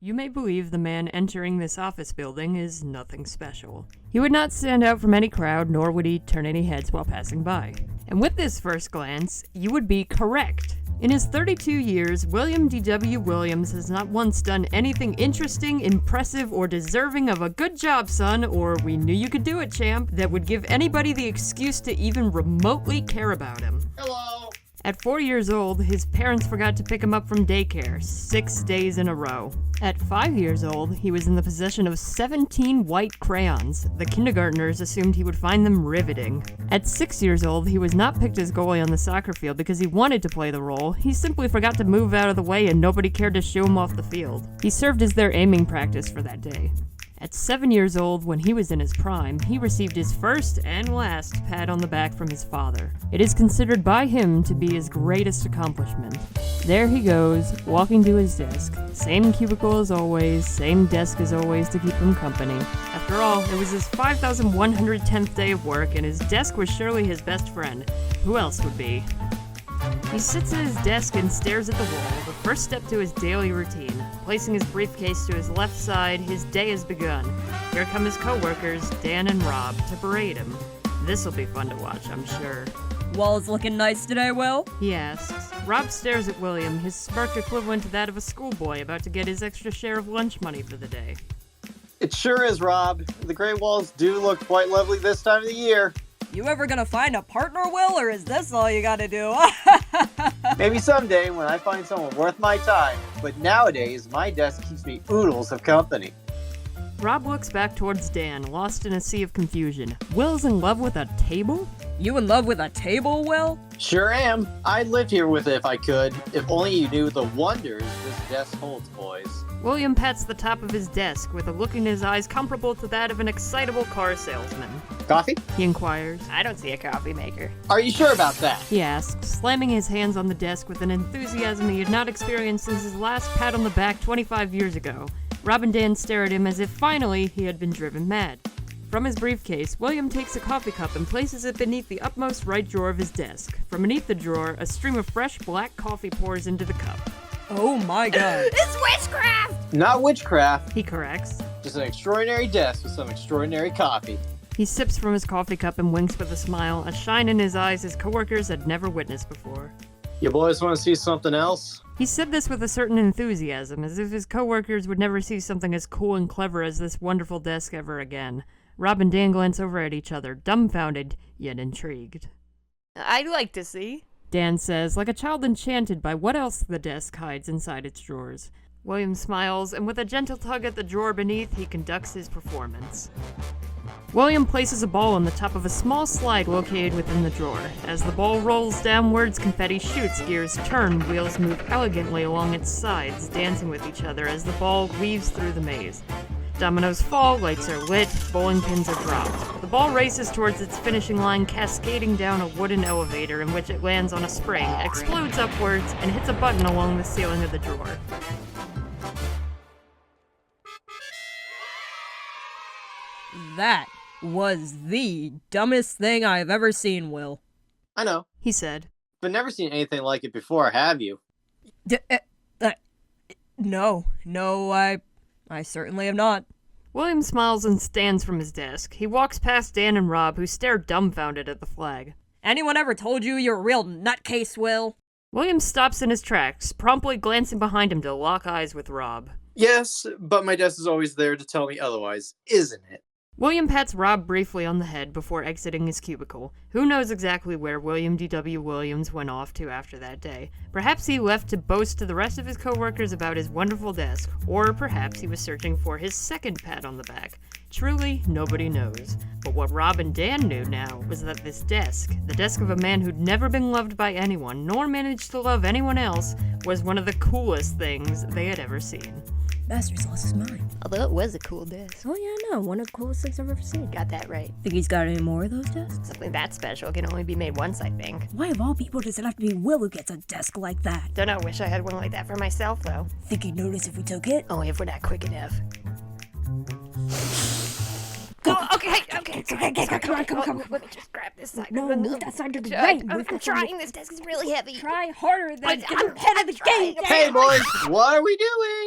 You may believe the man entering this office building is nothing special. He would not stand out from any crowd, nor would he turn any heads while passing by. And with this first glance, you would be correct. In his 32 years, William D.W. Williams has not once done anything interesting, impressive, or deserving of a "good job, son," or "we knew you could do it, champ," that would give anybody the excuse to even remotely care about him. Hello! At 4 years old, his parents forgot to pick him up from daycare 6 days in a row. At 5 years old, he was in the possession of 17 white crayons. The kindergartners assumed he would find them riveting. At 6 years old, he was not picked as goalie on the soccer field because he wanted to play the role. He simply forgot to move out of the way and nobody cared to shoo him off the field. He served as their aiming practice for that day. At 7 years old, when he was in his prime, he received his first and last pat on the back from his father. It is considered by him to be his greatest accomplishment. There he goes, walking to his desk. Same cubicle as always, same desk as always to keep him company. After all, it was his 5,110th day of work, and his desk was surely his best friend. Who else would be? He sits at his desk and stares at the wall, the first step to his daily routine. Placing his briefcase to his left side, his day has begun. Here come his co-workers, Dan and Rob, to berate him. This'll be fun to watch, I'm sure. Wall's looking nice today, Will? He asks. Rob stares at William, his smirk equivalent to that of a schoolboy about to get his extra share of lunch money for the day. It sure is, Rob. The gray walls do look quite lovely this time of the year. You ever gonna find a partner, Will, or is this all you gotta do? Maybe someday when I find someone worth my time, but nowadays my desk keeps me oodles of company. Rob looks back towards Dan, lost in a sea of confusion. Will's in love with a table? You in love with a table, Will? Sure am. I'd live here with it if I could. If only you knew the wonders this desk holds, boys. William pats the top of his desk with a look in his eyes comparable to that of an excitable car salesman. Coffee? He inquires. I don't see a coffee maker. Are you sure about that? He asks, slamming his hands on the desk with an enthusiasm he had not experienced since his last pat on the back 25 years ago. Rob and Dan stare at him as if finally he had been driven mad. From his briefcase, William takes a coffee cup and places it beneath the upmost right drawer of his desk. From beneath the drawer, a stream of fresh black coffee pours into the cup. Oh my god. It's witchcraft! Not witchcraft, He corrects. just an extraordinary desk with some extraordinary coffee. He sips from his coffee cup and winks with a smile, a shine in his eyes his coworkers had never witnessed before. You boys want to see something else? He said this with a certain enthusiasm, as if his coworkers would never see something as cool and clever as this wonderful desk ever again. Rob and Dan glance over at each other, dumbfounded, yet intrigued. I'd like to see. Dan says, like a child enchanted by what else the desk hides inside its drawers. William smiles, and with a gentle tug at the drawer beneath, he conducts his performance. William places a ball on the top of a small slide located within the drawer. As the ball rolls downwards, confetti shoots, gears turn, wheels move elegantly along its sides, dancing with each other as the ball weaves through the maze. Dominoes fall, lights are lit, bowling pins are dropped. The ball races towards its finishing line, cascading down a wooden elevator in which it lands on a spring, explodes upwards, and hits a button along the ceiling of the drawer. That was the dumbest thing I've ever seen, Will. I know, He said. but never seen anything like it before, have you? No, I certainly have not. William smiles and stands from his desk. He walks past Dan and Rob, who stare dumbfounded at the flag. Anyone ever told you you're a real nutcase, Will? William stops in his tracks, promptly glancing behind him to lock eyes with Rob. Yes, but my desk is always there to tell me otherwise, isn't it? William pats Rob briefly on the head before exiting his cubicle. Who knows exactly where William D.W. Williams went off to after that day? Perhaps he left to boast to the rest of his coworkers about his wonderful desk, or perhaps he was searching for his second pat on the back. Truly, nobody knows. But what Rob and Dan knew now was that this desk, the desk of a man who'd never been loved by anyone, nor managed to love anyone else, was one of the coolest things they had ever seen. Master's lost his mind. Although it was a cool desk. Oh yeah, no, one of the coolest things I've ever seen. Got that right. Think he's got any more of those desks? Something that special can only be made once, I think. Why of all people does it have to be Will who gets a desk like that? Don't know, wish I had one like that for myself, though. Think he'd notice if we took it? Only if we're not quick enough. Okay. Come on. Let me just grab this side. No, move that side to the right. I'm trying. This desk is really heavy. Try harder than I'm get ahead of the game. Hey boys, what are we doing?